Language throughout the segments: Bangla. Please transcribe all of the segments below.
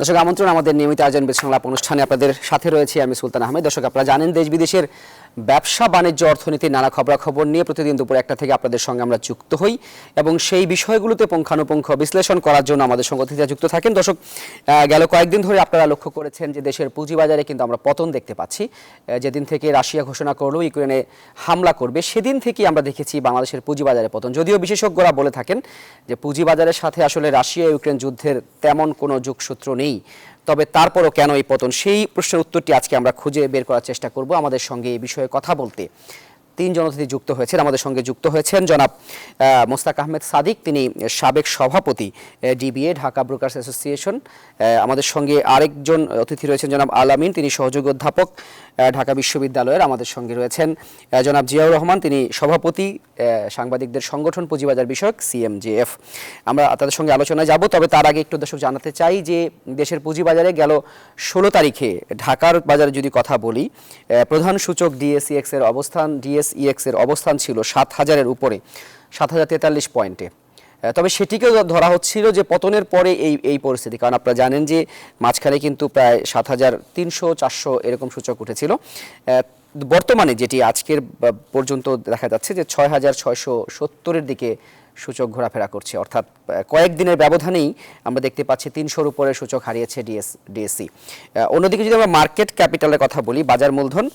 দর্শক আমন্ত্রণ আমাদের নিয়মিত আয়োজন সংলাপ অনুষ্ঠানে আপনাদের সাথে রয়েছে আমি সুলতান আহমেদ। দর্শক আপনারা জানেন দেশ বিদেশের ব্যবসা বাণিজ্য অর্থনীতির নানা খবরাখবর নিয়ে প্রতিদিন দুপুর 1টা থেকে আপনাদের সঙ্গে আমরা যুক্ত হই এবং সেই বিষয়গুলোতে পুঙ্খানুপুঙ্খ বিশ্লেষণ করার জন্য আমাদের সঙ্গে অতিথিরা যুক্ত থাকেন। দর্শক গেল কয়েকদিন ধরে আপনারা লক্ষ্য করেছেন যে দেশের পুঁজিবাজারে কিন্তু আমরা পতন দেখতে পাচ্ছি। যেদিন থেকে রাশিয়া ঘোষণা করলো ইউক্রেনে হামলা করবে সেদিন থেকেই আমরা দেখেছি বাংলাদেশের পুঁজিবাজারে পতন। যদিও বিশেষজ্ঞরা বলে থাকেন যে পুঁজিবাজারের সাথে আসলে রাশিয়া ইউক্রেন যুদ্ধের তেমন কোনো যোগসূত্র নেই, তবে তারপরও কেন এই পতন সেই প্রশ্নের উত্তরটি আজকে আমরা খুঁজে বের করার চেষ্টা করব। আমাদের সঙ্গে এই বিষয়ে কথা বলতে তিনজন অতিথি যুক্ত হয়েছেন। আমাদের সঙ্গে যুক্ত হয়েছেন জনাব মোস্তাক আহমেদ সাদিক, তিনি সাবেক সভাপতি ডিবিএ ঢাকা ব্রোকার্স অ্যাসোসিয়েশন। আমাদের সঙ্গে আরেকজন অতিথি রয়েছেন জনাব আলামিন, তিনি সহযোগী অধ্যাপক ঢাকা বিশ্ববিদ্যালয়ের। আমাদের সঙ্গে রয়েছেন জনাব জিয়াউর রহমান, তিনি সভাপতি সাংবাদিকদের সংগঠন পুঁজিবাজার বিষয়ক সিএমজেএফ। আমরা তাদের সঙ্গে আলোচনায় যাব, তবে তার আগে একটু দর্শক জানাতে চাই যে দেশের পুঁজিবাজারে গেল 16 তারিখে ঢাকার বাজারে যদি কথা বলি, প্রধান সূচক ডিএসইএক্স এর অবস্থান ডিএসইএক্স এর অবস্থান ছিল 7000-এর উপরে, 7043 পয়েন্টে। তবে সেটিকেও ধরা হচ্ছিল যে পতনের পরে এই পরিস্থিতি, কারণ আপনারা জানেন যে মাঝখানে কিন্তু প্রায় 7300-400 এরকম সূচক উঠেছিল। বর্তমানে যেটি আজকের পর্যন্ত দেখা যাচ্ছে যে 6670-এর দিকে সূচক ঘোরাফেরা করছে, অর্থাৎ কয়েকদিনের ব্যবধানেই আমরা দেখতে পাচ্ছি 300-র উপরে সূচক হারিয়েছে ডিএসসি। অন্যদিকে যদি আমরা মার্কেট ক্যাপিটালের কথা বলি, বাজার মূলধন,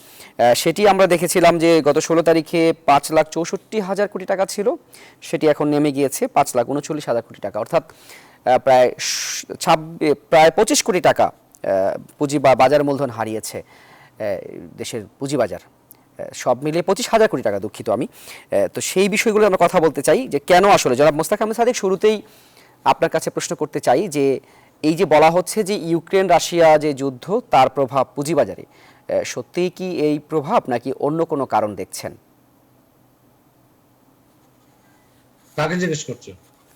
সেটি আমরা দেখেছিলাম যে গত 16 তারিখে 5,64,000 কোটি টাকা ছিল, সেটি এখন নেমে গিয়েছে 5,39,000 কোটি টাকা, অর্থাৎ প্রায় 25 কোটি টাকা পুঁজি বা বাজার মূলধন হারিয়েছে দেশের পুঁজিবাজার। সব মিলিয়ে 25,000 কোটি টাকা, দুঃখিত আমি। তো সেই বিষয়গুলো আমরা কথা বলতে চাই যে কেন আসলে। জনাব মোস্তাক আহমেদ সাদিক, শুরুতেই আপনার কাছে প্রশ্ন করতে চাই যে এই যে বলা হচ্ছে যে ইউক্রেন রাশিয়া যে যুদ্ধ তার প্রভাব পুঁজিবাজারে, সত্যিই কি এই প্রভাব নাকি অন্য কোনো কারণ দেখছেন? কাকে জিজ্ঞেস করছো?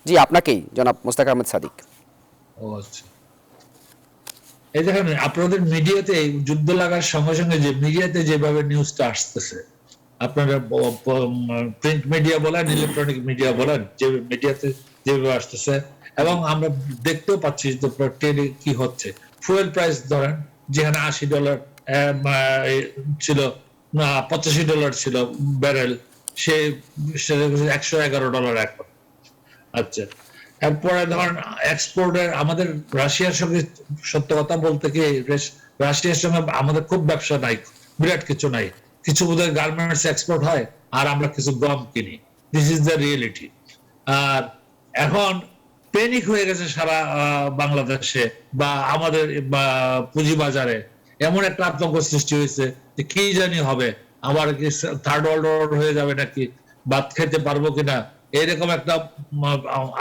জি আপনাকেই, জনাব মোস্তাক আহমেদ সাদিক। ও আচ্ছা, এই দেখেন আপনাদের মিডিয়াতে যুদ্ধ লাগার সঙ্গে সঙ্গে যে মিডিয়াতে যেভাবে নিউজটা আসতেছে, আপনারা প্রিন্ট মিডিয়া বলেন ইলেকট্রনিক মিডিয়া বলেন, যে মিডিয়াতে যেভাবে আসতেছে, এবং আমরা দেখতেও পাচ্ছি যে কি হচ্ছে। ফুয়েল প্রাইস ধরেন, যেখানে $80 ছিল, $85 ছিল ব্যারেল, সে $111 এখন। আচ্ছা, এরপরে ধরেন এক্সপোর্টের আমাদের রাশিয়ার সঙ্গে, সত্য কথা বলতে কি রাশিয়ার সঙ্গে আমাদের খুব ব্যবসা নাই, বিরাট কিছু নাই। কিছু বোধহয় গার্মেন্টস এক্সপোর্ট হয় আর আমরা কিছু গম কিনি। This is the reality. আর এখন প্যানিক হয়ে গেছে সারা বাংলাদেশে বা আমাদের পুঁজিবাজারে, এমন একটা আতঙ্ক সৃষ্টি হয়েছে যে কি জানি হবে, আবার কি থার্ড ওয়ার্ল্ড ওয়ার হয়ে যাবে নাকি, ভাত খেতে পারবো কিনা, এরকম একটা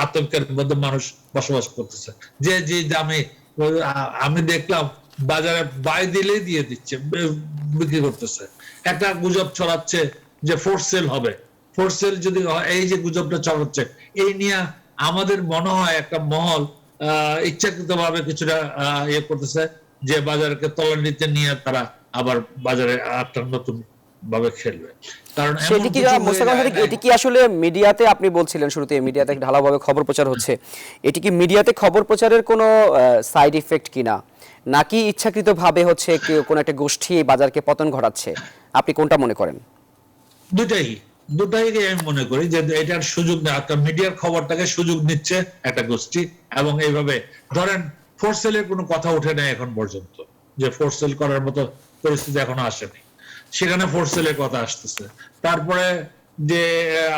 আতঙ্কের মধ্যে মানুষ বসবাস করতেছে। যে যে দামে আমি দেখলাম বাজারে বাই দিলেই দিয়ে দিচ্ছে, বিক্রি করতেছে। একটা গুজব ছড়াচ্ছে যে ফোর্স সেল হবে। ফোর্স সেল যদি এই যে গুজবটা ছড়াচ্ছে, এই নিয়ে আমাদের মনে হয় একটা মহল ইচ্ছাকৃত ভাবে কিছুটা ইয়ে করতেছে যে বাজারকে তলানিতে নিয়ে তারা আবার বাজারে একটা নতুন ভাবে খেলবে। কারণ সেটি কি এটি কি আসলে মিডিয়াতে, আপনি বলছিলেন শুরুতে মিডিয়াতে ঢালাওভাবে খবর প্রচার হচ্ছে, এটি কি মিডিয়াতে খবর প্রচারের কোনো সাইড ইফেক্ট কিনা, নাকি ইচ্ছাকৃতভাবে হচ্ছে কোনো একটা গোষ্ঠী বাজারকে পতন ঘটাচ্ছে? আপনি কোনটা মনে করেন? দুটাই আমি মনে করি যে এটার সুযোগ নেওয়া, একটা মিডিয়ার খবরটাকে সুযোগ নিচ্ছে একটা গোষ্ঠী, এবং এইভাবে ধরেন ফোর্সেলের কোনো কথা ওঠে নাই এখন পর্যন্ত, যে ফোর্সেল করার মতো পরিস্থিতি এখনো আসেনি, সেখানে ফোর্সেলের কথা আসতেছে। তারপরে যে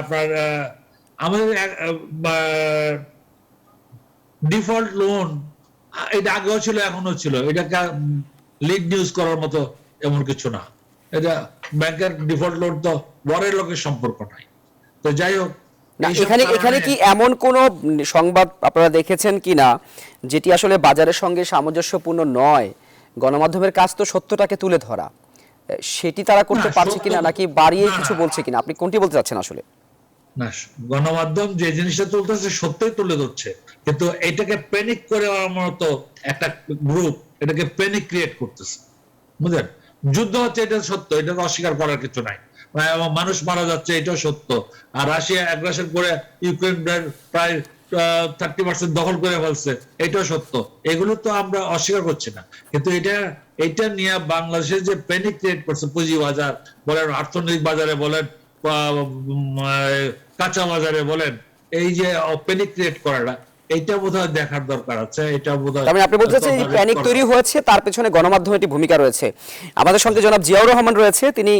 আপনার আমাদের ডিফল্ট লোন, এটা আগেও ছিল এখনো ছিল, এটাকে লিড নিউজ করার মতো এমন কিছু না। এটা ব্যাংকের ডিফল্ট লোন তো বরের লোকের সম্পর্ক নাই। তো যাই হোক, এখানে কি এমন কোন সংবাদ আপনারা দেখেছেন কিনা যেটি আসলে বাজারের সঙ্গে সামঞ্জস্যপূর্ণ নয়? গণমাধ্যমের কাজ তো সত্যটাকে তুলে ধরা, সেটি তারা করতে পারছে কিনা, নাকি বাড়িয়ে কিছু বলছে কিনা, আপনি কোনটি বলতে চাচ্ছেন আসলে? না, গণমাধ্যম যে জিনিসটা তুলতেছে সত্যই তুলে ধরছে, কিন্তু এটাকে প্যানিক করে মতো একটা গ্রুপ এটাকে প্যানিক ক্রিয়েট করতেছে, বুঝলেন? যুদ্ধ হচ্ছে, এটা সত্য, এটা অস্বীকার করার কিছু নাই, মানুষ মারা যাচ্ছে, এটাও সত্য। আর রাশিয়া অ্যাগ্রেশন করে ইউক্রেন প্রায় 30% দখল করে ফেলছে, এটাও সত্য। এগুলো তো আমরা অস্বীকার করছি না, কিন্তু এটা নিয়ে বাংলাদেশে যে প্যানিক ক্রিয়েট করছে পুঁজি বাজার বলেন, অর্থনৈতিক বাজারে বলেন, কাঁচা বাজারে বলেন, এই যে প্যানিক ক্রিয়েট করাটা, এটা বোধহয় দেখার দরকার আছে। এটা বোধহয় তার মানে আপনি বলতে চাচ্ছেন এই প্যানিক তৈরি হয়েছে, তার পেছনে গণমাধ্যমের একটি ভূমিকা রয়েছে। আমাদের সঙ্গে জনাব জিয়াউর রহমান রয়েছে, তিনি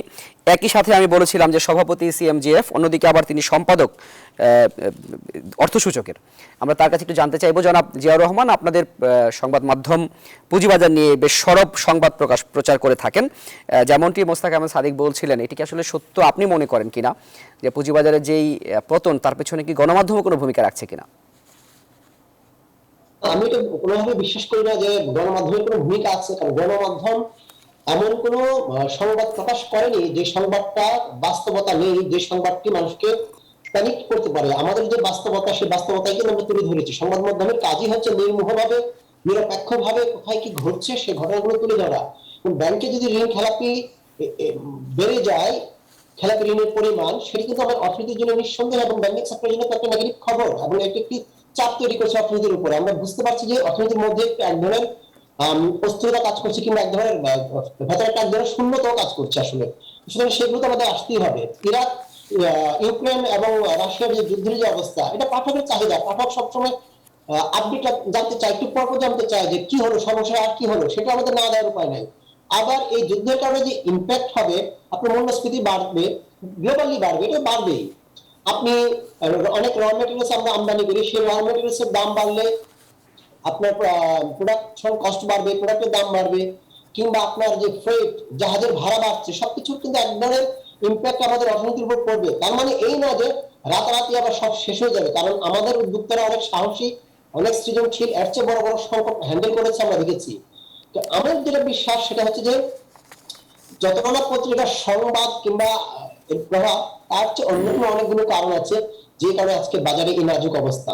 একই সাথে আমি বলেছিলাম যে সভাপতি সিএমজিএফ, অন্যদিকে আবার তিনি সম্পাদক অর্থসূচকের। আমরা তার কাছে একটু জানতে চাইবো, জনাব জিয়াউর রহমান, আপনাদের সংবাদ মাধ্যম পুঁজিবাজার নিয়ে বেশ সরব সংবাদ প্রচার করে থাকেন, যেমনটি মোস্তাক আহমেদ সাদিক বলছিলেন, এটি কি আসলে সত্য আপনি মনে করেন কিনা যে পুঁজিবাজারের যেই পতন তার পেছনে কি গণমাধ্যমও কোনো ভূমিকা রাখছে কিনা? আমি এটা কোনোভাবে বিশ্বাস করি না যে গণমাধ্যমের কোনো ভূমিকা আছে, কারণ গণমাধ্যম এমন কোনো সংবাদ প্রকাশ করেনি যে সংবাদটা বাস্তবতা নেই, যে সংবাদটি মানুষকে প্যানিক করতে পারে। আমাদের যে বাস্তবতা, সেই বাস্তবতাই কিন্তু আমরা তুলে ধরেছি। সংবাদ মাধ্যমের কাজই হচ্ছে নির্মোহভাবে, নিরপেক্ষভাবে কোথায় কি ঘটছে সে ঘটনাগুলো তুলে ধরা। ব্যাংকে যদি ঋণ খেলাপি বেড়ে যায়, খেলাপি ঋণের পরিমাণ, সেটি কিন্তু আমার অর্থনীতির জন্য নিঃসন্দেহ এবং ব্যাংকিং সেক্টরের জন্য একটা নেগেটিভ খবর, এবং এটি একটি চাপ তৈরি করছে অর্থনীতির উপরে। আমরা বুঝতে পারছি যে অর্থনীতির মধ্যে এক ধরনের অস্থিরতা কাজ করছে, কিংবা এক ধরনের ভেতরে এক ধরনের শূন্যতাও কাজ করছে আসলে। সুতরাং সেগুলো তো আমাদের আসতেই হবে। ইরাক, ইউক্রেন এবং রাশিয়ার যে যুদ্ধের যে অবস্থা, এটা পাঠকের চাহিদা। পাঠক সবসময় আপডেট জানতে চায়, একটু পর জানতে চায় যে কি হলো, সমস্যা আর কি হলো, সেটা আমাদের না দেওয়ার উপায় নাই। আবার এই যুদ্ধের কারণে যে ইম্প্যাক্ট হবে, আপনার মূল্যস্ফীতি বাড়বে, গ্লোবালি বাড়বে, এটা বাড়বেই। আপনি অনেক র মেটেরিয়ালস আমরা আমদানি করি, সেই র মেটেরিয়ালস এর দাম বাড়লে আপনার প্রোডাকশন কস্ট বাড়বে, প্রোডাক্টের দাম বাড়বে, কিংবা আপনার যে ফ্রেট, জাহাজের ভাড়া বাড়ছে, সবকিছু কিন্তু এক ধরনের ইম্প্যাক্ট আমাদের অর্থনীতির উপর পড়বে। তার মানে এই না যে রাতারাতি আবার সব শেষ হয়ে যাবে, কারণ আমাদের উদ্যোক্তারা অনেক সাহসী, অনেক সৃজনশীল, এর চেয়ে বড় বড় সংকট হ্যান্ডেল করেছে, আমরা দেখেছি। তো আমার যেটা বিশ্বাস সেটা হচ্ছে যে যতক্ষণ না পত্রিকার সংবাদ কিংবা এর প্রভাব, তার চেয়ে অন্যান্য অনেকগুলো কারণ আছে যে কারণে আজকে বাজারে এই নাজুক অবস্থা।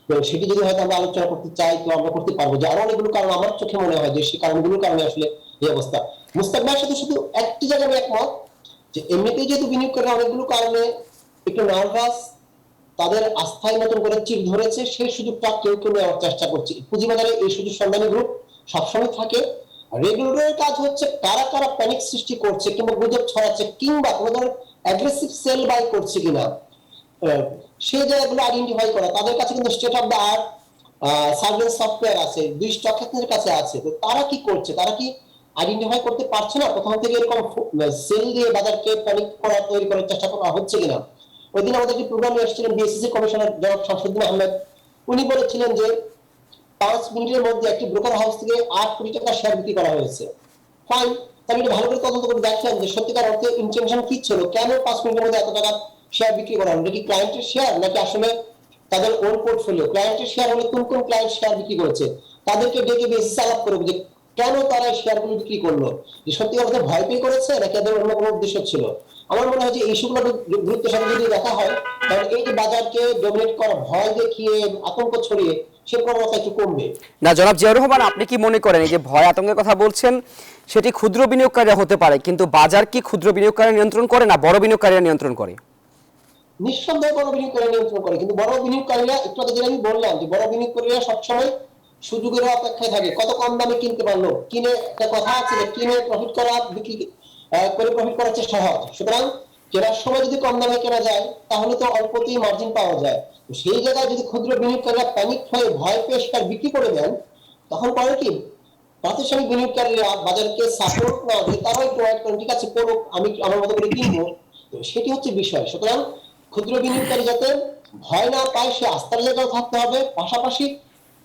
তো সেটি যদি হয়তো আমরা আলোচনা করতে চাই তো আমরা করতে পারবো, যে আরো অনেকগুলো কারণ আমার চোখে মনে হয় যে সেই কারণগুলোর কারণে আসলে এই অবস্থা। মুস্তাক ভাইয়ের সাথে শুধু একটি জায়গায় আমি একমত, যে এমনিতেই যেহেতু বিনিয়োগকারীরা অনেকগুলো কারণে একটু নার্ভাস, তাদের আস্থায় নতুন করে চির ধরেছে, সেই সুযোগটা কেউ কেউ নেওয়ার চেষ্টা করছে। পুঁজিবাজারে এই সুযোগ সন্ধানী গ্রুপ সবসময় থাকে। রেগুলেটরের কাজ হচ্ছে কারা কারা প্যানিক সৃষ্টি করছে কিংবা গুজব ছড়াচ্ছে, কিংবা কোনো ধরনের অ্যাগ্রেসিভ সেল বাই করছে কিনা, সেই জায়গাগুলো আইডেন্টিফাই করা। তাদের কাছে কিন্তু state of the art surveillance software আছে, 2 স্টক এক্সচেঞ্জের কাছে আছে। তো তারা কি করছে, তারা কি আইডেন্টিফাই করতে পারছে না প্রথম থেকে এরকম সেল দিয়ে বাজারকে প্যানিক করা, তৈরি করার চেষ্টা করা হচ্ছে কিনা? ওই দিন আমাদের একটি প্রোগ্রামে এসেছিলেন বিএসসি কমিশনার জনাব শামসুদ্দিন আহমেদ। উনি বলেছিলেন যে 5 মিনিটের মধ্যে একটি ব্রোকার হাউস থেকে 8 কোটি টাকা শেয়ার বিক্রি করা হয়েছে। ফাইন, তাহলে এটা ভালো করে তদন্ত করে দেখেন যে সত্যিকার অর্থে ইন্টেনশন কি ছিল, কেন 5 মিনিটের মধ্যে এত টাকা শেয়ার বিক্রি করা হলো। কি ক্লায়েন্টের শেয়ার, নাকি আসলে তাদের ওন পোর্টফোলিও? ক্লায়েন্টের শেয়ার হলে কোন কোন ক্লায়েন্ট শেয়ার বিক্রি করেছে, তাদেরকে ডেকে বেসিস আলাপ করবে যে কেন তারা শেয়ারগুলো বিক্রি করলো, যে সত্যিকার অর্থে ভয় পেয়ে করেছে নাকি তাদের অন্য কোনো উদ্দেশ্য ছিল। আমার মনে হয় যে এই ইস্যুগুলো গুরুত্বের সাথে যদি দেখা হয়, তাহলে এই যে বাজারকে ডমিনেট করা, ভয় দেখিয়ে, আতঙ্ক ছড়িয়ে, সে প্রবণতা একটু কমবে। না জনাব জিয়াউর রহমান, আপনি কি মনে করেন এই যে ভয় আতঙ্কের কথা বলছেন, সেটি ক্ষুদ্র বিনিয়োগকারীরা হতে পারে, কিন্তু বাজার কি ক্ষুদ্র বিনিয়োগকারীরা নিয়ন্ত্রণ করে না বড় বিনিয়োগকারীরা নিয়ন্ত্রণ করে? নিঃসন্দেহে বড় বিনিয়োগকারীরা নিয়ন্ত্রণ করে, কিন্তু বড় বিনিয়োগকারীরা, একটু আগে যেটা আমি বললাম যে বড় বিনিয়োগকারীরা সবসময় সুযোগের অপেক্ষায় থাকে, কত কম দামে কিনতে পারলো। কিনে, একটা কথা আছে যে কিনে প্রফিট করা, বিক্রি করে প্রফিট করার চেয়ে সহজ। সুতরাং কেনার সময় যদি কম দামে কেনা যায়, তাহলে তো অল্পতেই মার্জিন পাওয়া যায়। তো সেই জায়গায় যদি ক্ষুদ্র বিনিয়োগকারীরা প্যানিক হয়ে ভয় পেয়ে সেটা বিক্রি করে দেন, তখন করে কি প্রাতিষ্ঠানিক বিনিয়োগকারীরা বাজারকে সাপোর্ট না দিয়ে তারাও একটু ওয়েট করেন, ঠিক আছে করুক, আমি আমার মতো করে কিনবো। তো সেটি হচ্ছে বিষয়। সুতরাং ক্ষুদ্র বিনিয়োগকারী যাতে ভয় না পায়, সে আস্থার জায়গাও থাকতে হবে। পাশাপাশি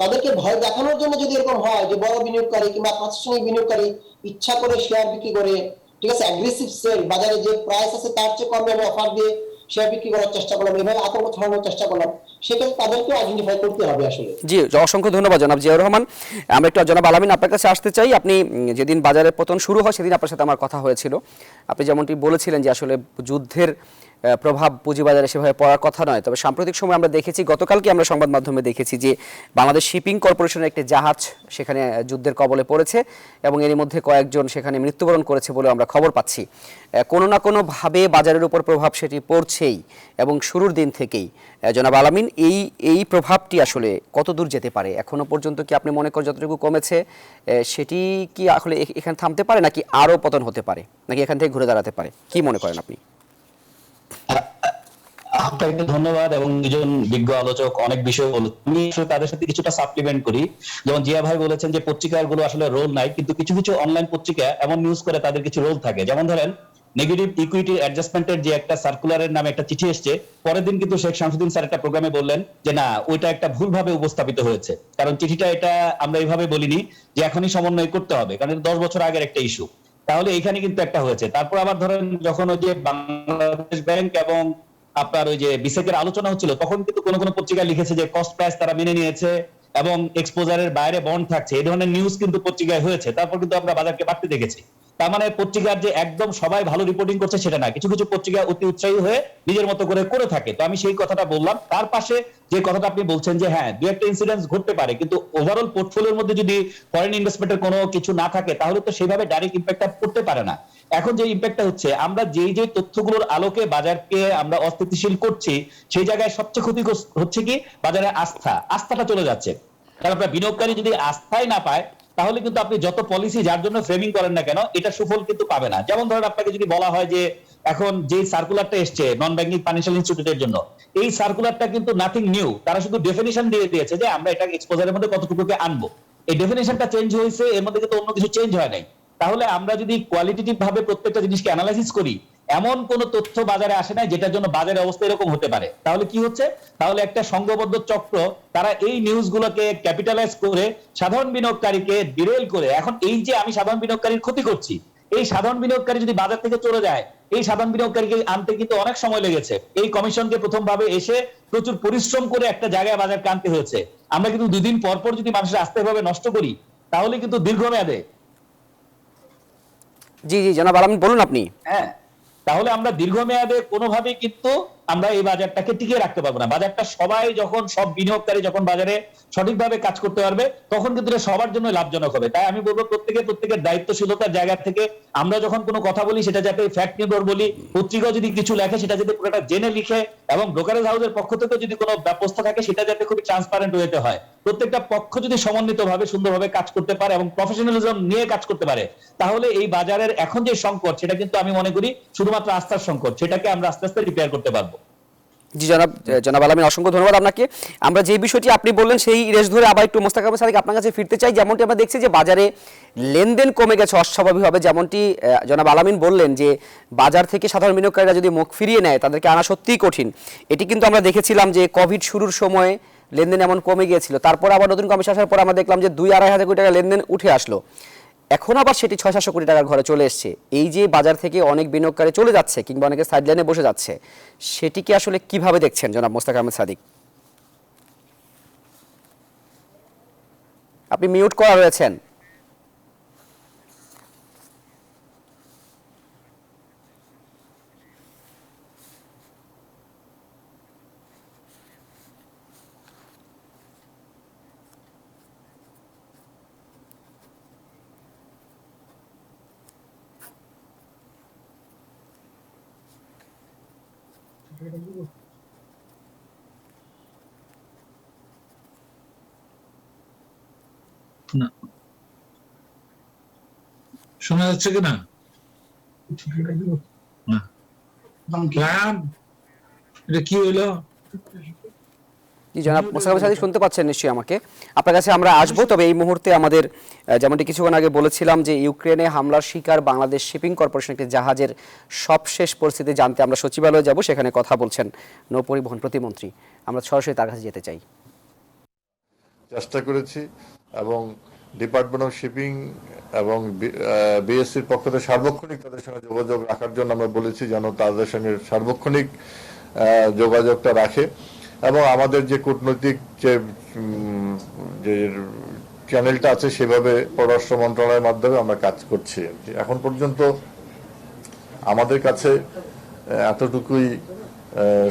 তাদেরকে ভয় দেখানোর জন্য যদি এরকম হয় যে বড় বিনিয়োগকারী কিংবা প্রাতিষ্ঠানিক বিনিয়োগকারী ইচ্ছা করে শেয়ার বিক্রি করে, ঠিক আছে, অ্যাগ্রেসিভ সেল, বাজারে যে প্রাইস আছে তার চেয়ে কম দামে অফার দিয়ে শেয়ার বিক্রি করার চেষ্টা করলাম, এভাবে আতঙ্ক ছড়ানোর চেষ্টা করলাম, সেক্ষেত্রে তাদেরকেও আইডেন্টিফাই করতে হবে আসলে। জি, অসংখ্য ধন্যবাদ জনাব জিয়াউর রহমান। আমরা একটু জনাব আলামিন আপনার কাছে আসতে চাই। আপনি যেদিন বাজারের পতন শুরু হয় সেদিন আপনার সাথে আমার কথা হয়েছিল। আপনি যেমনটি বলেছিলেন যে আসলে যুদ্ধের প্রভাব পুঁজিবাজারে সেভাবে পড়ার কথা নয়। তবে সাম্প্রতিক সময় আমরা দেখেছি, গতকালকে আমরা সংবাদ মাধ্যমে দেখেছি যে বাংলাদেশ শিপিং কর্পোরেশনের একটি জাহাজ সেখানে যুদ্ধের কবলে পড়েছে এবং এরই মধ্যে কয়েকজন সেখানে মৃত্যুবরণ করেছে বলে আমরা খবর পাচ্ছি। কোনো না কোনোভাবে বাজারের উপর প্রভাব সেটি পড়ছেই এবং শুরুর দিন থেকেই। জনাব আলামিন, এই প্রভাবটি আসলে কত দূর যেতে পারে? এখনো পর্যন্ত কি আপনি মনে করেন যতটুকু কমেছে সেটি কি আসলে এখানে থামতে পারে, নাকি আরও পতন হতে পারে, নাকি এখান থেকে ঘুরে দাঁড়াতে পারে? কি মনে করেন আপনি? আপনাকে ধন্যবাদ। এবং দুজন বিজ্ঞ আলোচক অনেক বিষয় বলেছেন, আমি আসলে তাদের সাথে কিছুটা সাপ্লিমেন্ট করি। যেমন জিয়া ভাই বলেছেন যে পত্রিকাগুলো আসলে রোল নাই, কিন্তু কিছু কিছু অনলাইন পত্রিকা এমন নিউজ করে তাদের কিছু রোল থাকে। যেমন ধরেন নেগেটিভ ইকুইটি অ্যাডজাস্টমেন্টের যে একটা সার্কুলারের নামে একটা চিঠি এসছে, পরের দিন কিন্তু শেখ শামসুদ্দিন স্যার একটা প্রোগ্রামে বললেন যে না, ওইটা একটা ভুলভাবে উপস্থাপিত হয়েছে, কারণ চিঠিটা এটা আমরা এইভাবে বলিনি যে এখনই সমন্বয় করতে হবে, কারণ এটা 10 বছর আগের একটা ইস্যু। তাহলে এখানে কিন্তু একটা হয়েছে। তারপর আবার ধরেন যখন ওই যে বাংলাদেশ ব্যাংক এবং আপনার ওই যে বিসেকের আলোচনা হচ্ছিল, তখন কিন্তু কোন কোন পত্রিকা লিখেছে যে কস্ট প্রাইস তারা মেনে নিয়েছে এবং এক্সপোজারের বাইরে বন্ড থাকছে, এই ধরনের নিউজ কিন্তু পত্রিকায় হয়েছে। তারপর কিন্তু আমরা বাজারকে বাড়তে দেখেছি। তার মানে পত্রিকার যে একদম সবাই ভালো রিপোর্টিং করছে সেটা না, কিছু কিছু পত্রিকা অতি উৎসাহী হয়ে নিজের মতো করে থাকে। তো আমি সেই কথাটা বললাম। তার পাশে যে কথাটা আপনি বলছেন যে হ্যাঁ, দু একটা ইনসিডেন্স ঘটতে পারে, কিন্তু ওভারঅল পোর্টফোলিওর মধ্যে যদি ফরেন ইনভেস্টমেন্টের কোনো কিছু না থাকে তাহলে তো সেইভাবে ডাইরেক্ট ইম্প্যাক্টটা পড়তে পারে না। এখন যে ইম্প্যাক্টটা হচ্ছে, আমরা যেই যে তথ্যগুলোর আলোকে বাজারকে আমরা অস্থিতিশীল করছি, সেই জায়গায় সবচেয়ে ক্ষতি হচ্ছে কি, বাজারে আস্থাটা চলে যাচ্ছে। কারণ আপনার বিনিয়োগকারী যদি আস্থাই না পায়, তাহলে কিন্তু আপনি যত পলিসি যার জন্য ফ্রেমিং করেন না কেন, এটা সুফল কিন্তু পাবে না। যেমন ধরেন আপনাকে যদি বলা হয় যে এখন যে সার্কুলারটা এসছে নন ব্যাংকিং ফাইন্যান্সিয়াল ইনস্টিটিউটের জন্য, এই সার্কুলারটা কিন্তু নাথিং নিউ, তারা শুধু ডেফিনিশন দিয়ে দিয়েছে যে আমরা এটা এক্সপোজারের মধ্যে কতটুকুকে আনবো। এই ডেফিনিশনটা চেঞ্জ হয়েছে, এর মধ্যে কিন্তু অন্য কিছু চেঞ্জ হয় নাই। তাহলে আমরা যদি কোয়ালিটেটিভ ভাবে প্রত্যেকটা জিনিসকে অ্যানালাইসিস করি, এমন কোন তথ্য বাজারে আসে নাই যেটার জন্য বাজারের অবস্থা এরকম হতে পারে। তাহলে কি হচ্ছে, তাহলে একটা সংঘবদ্ধ চক্র, তারা এই নিউজগুলোকে ক্যাপিটালাইজ করে সাধারণ বিনিয়োগকারীকে ডিরেল করে, এখন এই যে আমি সাধারণ বিনিয়োগকারীর ক্ষতি করছি, এই সাধারণ বিনিয়োগকারী যদি বাজার থেকে চলে যায়, এই সাধারণ বিনিয়োগকারীকে আনতে কিন্তু অনেক সময় লেগেছে। এই কমিশনকে প্রথম ভাবে এসে প্রচুর পরিশ্রম করে একটা জায়গায় বাজারকে আনতে হয়েছে। আমরা কিন্তু দুদিন পর পর যদি মানুষের আস্থা এভাবে নষ্ট করি, তাহলে কিন্তু দীর্ঘমেয়াদে। জি জি জনাব আলামিন, বলুন আপনি। হ্যাঁ, তাহলে আমরা দীর্ঘমেয়াদে কোনোভাবেই কিন্তু আমরা এই বাজারটাকে টিকিয়ে রাখতে পারবো না। বাজারটা সবাই যখন, সব বিনিয়োগকারী যখন বাজারে সঠিকভাবে কাজ করতে পারবে, তখন কিন্তু এটা সবার জন্য লাভজনক হবে। তাই আমি বলবো প্রত্যেকের দায়িত্বশীলতার জায়গা থেকে আমরা যখন কোনো কথা বলি সেটা যাতে ফ্যাক্ট নির্ভর বলি, পত্রিকা যদি কিছু লেখে সেটা যাতে পুরোটা জেনে লিখে, এবং ব্রোকারেজ হাউসের পক্ষ থেকে যদি কোনো ব্যবস্থা থাকে সেটা যাতে খুবই ট্রান্সপারেন্ট হতে হয়। প্রত্যেকটা পক্ষ যদি সমন্বিতভাবে সুন্দরভাবে কাজ করতে পারে এবং প্রফেশনালিজম নিয়ে কাজ করতে পারে, তাহলে এই বাজারের এখন যে সংকট, সেটা কিন্তু আমি মনে করি শুধুমাত্র আস্থার সংকট, সেটাকে আমরা আস্তে আস্তে রিপেয়ার করতে পারবো। জি জনাব আলামিন, অসংখ্য ধন্যবাদ আপনাকে। আমরা যে বিষয়টি আপনি বললেন সেই রেশ ধরে আবার একটু মোস্তাক আহমেদ সাদিক আপনার কাছে ফিরতে চাই। যেমনটি আমরা দেখছি যে বাজারে লেনদেন কমে গেছে অস্বাভাবিকভাবে, যেমনটি জনাব আলামিন বললেন যে বাজার থেকে সাধারণ বিনিয়োগকারীরা যদি মুখ ফিরিয়ে নেয় তাদেরকে আনা সত্যিই কঠিন। এটি কিন্তু আমরা দেখেছিলাম যে কোভিড শুরুর সময় লেনদেন এমন কমে গিয়েছিল, তারপর আবার নতুন কমিশন আসার পর আমরা দেখলাম যে 2-2.5 হাজার কোটি টাকা লেনদেন উঠে আসলো, এখন আবার সেটি 600-700 কোটি টাকার ঘরে চলে এসছে। এই যে বাজার থেকে অনেক বিনিয়োগকারী চলে যাচ্ছে কিংবা অনেকে সাইডলাইনে বসে যাচ্ছে, সেটিকে আসলে কিভাবে দেখছেন জনাব মোস্তাক আহমেদ সাদিক? আপনি মিউট করা রয়েছেন। না, শোনা যাচ্ছে কিনা? এটা কি হইলো? জি জনাব মোস্তাক আহমেদ সাদিক, শুনতে পাচ্ছেন নিশ্চয়ই আমাকে? আপনার কাছে আমরা আসবো, তবে এই মুহূর্তে আমাদের যেমনটি কিছুক্ষণ আগে বলেছিলাম যে ইউক্রেনে হামলার শিকার বাংলাদেশ শিপিং কর্পোরেশন একটি জাহাজের সবশেষ পরিস্থিতি জানতে আমরা সচিবালয়ে যাব, সেখানে কথা বলছেন নৌপরিবহন প্রতিমন্ত্রী। আমরা সরাসরি তার কাছে যেতে চাই। চেষ্টা করেছি এবং ডিপার্টমেন্ট অফ শিপিং এবং বিএসসির পক্ষ থেকে সার্বক্ষণিক তাদের সঙ্গে যোগাযোগ রাখার জন্য আমরা বলেছি, যেন তাদের সঙ্গে সার্বক্ষণিক যোগাযোগটা রাখে। এবং আমাদের যে কূটনৈতিক যে চ্যানেলটা আছে সেভাবে পররাষ্ট্র মন্ত্রণালয়ের মাধ্যমে আমরা কাজ করছি। এখন পর্যন্ত আমাদের কাছে এতটুকুই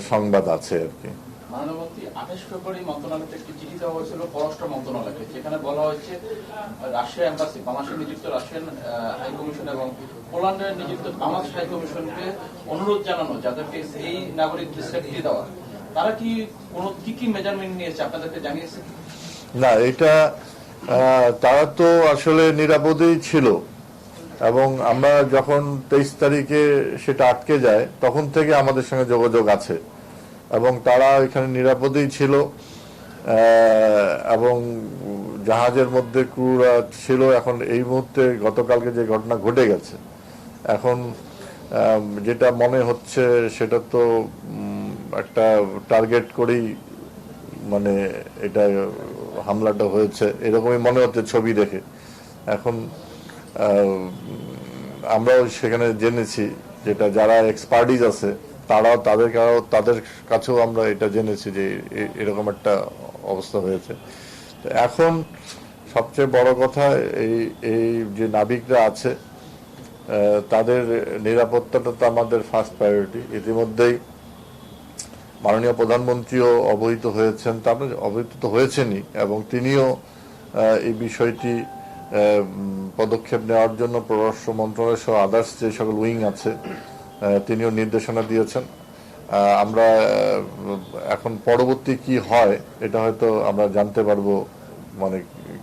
সংবাদ আছে আর কি। মাননীয় 28 ফেব্রুয়ারি মন্ত্রণালয়তে একটি চিঠি দেওয়া হয়েছিল পররাষ্ট্র মন্ত্রণালয়কে, যেখানে বলা হয়েছে রাশিয়া এম্বাসি, বাংলাদেশে নিযুক্ত রাশিয়ান হাই কমিশন এবং পোল্যান্ডে নিযুক্ত বাংলাদেশ হাই কমিশনকে অনুরোধ জানানো যাদেরকে এই নাগরিকদের সেফটি দেওয়া। তারা কি কি মেজারমেন্ট নিয়েছে, আপনাদেরকে জানিয়েছে? না, এটা তারা তো আসলে নিরাপদেই ছিল, এবং আমরা যখন 23 তারিখে সেটা আটকে যায় তখন থেকে আমাদের সঙ্গে যোগাযোগ আছে, এবং তারা এখানে নিরাপদেই ছিল, এবং জাহাজের মধ্যে ক্রুরা ছিল। এখন এই মুহূর্তে গতকালকে যে ঘটনা ঘটে গেছে, এখন যেটা মনে হচ্ছে সেটা তো একটা টার্গেট করেই মানে এটা হামলাটা হয়েছে, এরকমই মনে হচ্ছে ছবি দেখে। এখন আমরাও সেখানে জেনেছি, যেটা যারা এক্সপার্টিজ আছে তাদের কাছেও আমরা এটা জেনেছি যে এরকম একটা অবস্থা হয়েছে। তো এখন সবচেয়ে বড় কথা এই যে নাবিকরা আছে তাদের নিরাপত্তাটা তো আমাদের ফার্স্ট প্রায়োরিটি। ইতিমধ্যেই মাননীয় প্রধানমন্ত্রীও অবহিত হয়েছেন, তারপরে অবহিত তো হয়েছেনই, এবং তিনিও এই বিষয়টি পদক্ষেপ নেওয়ার জন্য পররাষ্ট্র মন্ত্রণালয় সহ আদার্স যে সকল উইং আছে তিনিও নির্দেশনা দিয়েছেন। আমরা এখন পরবর্তী কি হয় এটা হয়তো আমরা জানতে পারবো মানে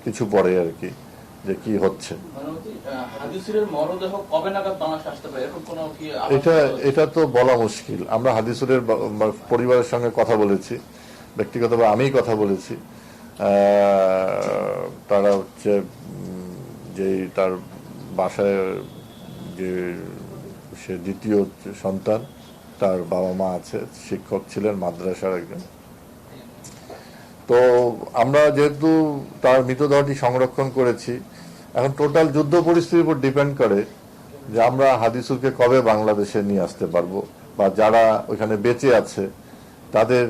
কিছু পরে আর কি, যে কি হচ্ছে। এটা তো বলা মুশকিল। আমরা হাদিসুরের পরিবারের সঙ্গে কথা বলেছি, ব্যক্তিগতভাবে আমিই কথা বলেছি। তারা হচ্ছে যে তার বাসায় যে সে দ্বিতীয় সন্তান, তার বাবা মা আছে, শিক্ষক ছিলেন মাদ্রাসার একজন। তো আমরা যেহেতু তার মৃতদেহটি সংরক্ষণ করেছি, এখন টোটাল যুদ্ধ পরিস্থিতির উপর ডিপেন্ড করে যে আমরা হাদিসুরকে কবে বাংলাদেশে নিয়ে আসতে পারবো, বা যারা ওইখানে বেঁচে আছে তাদের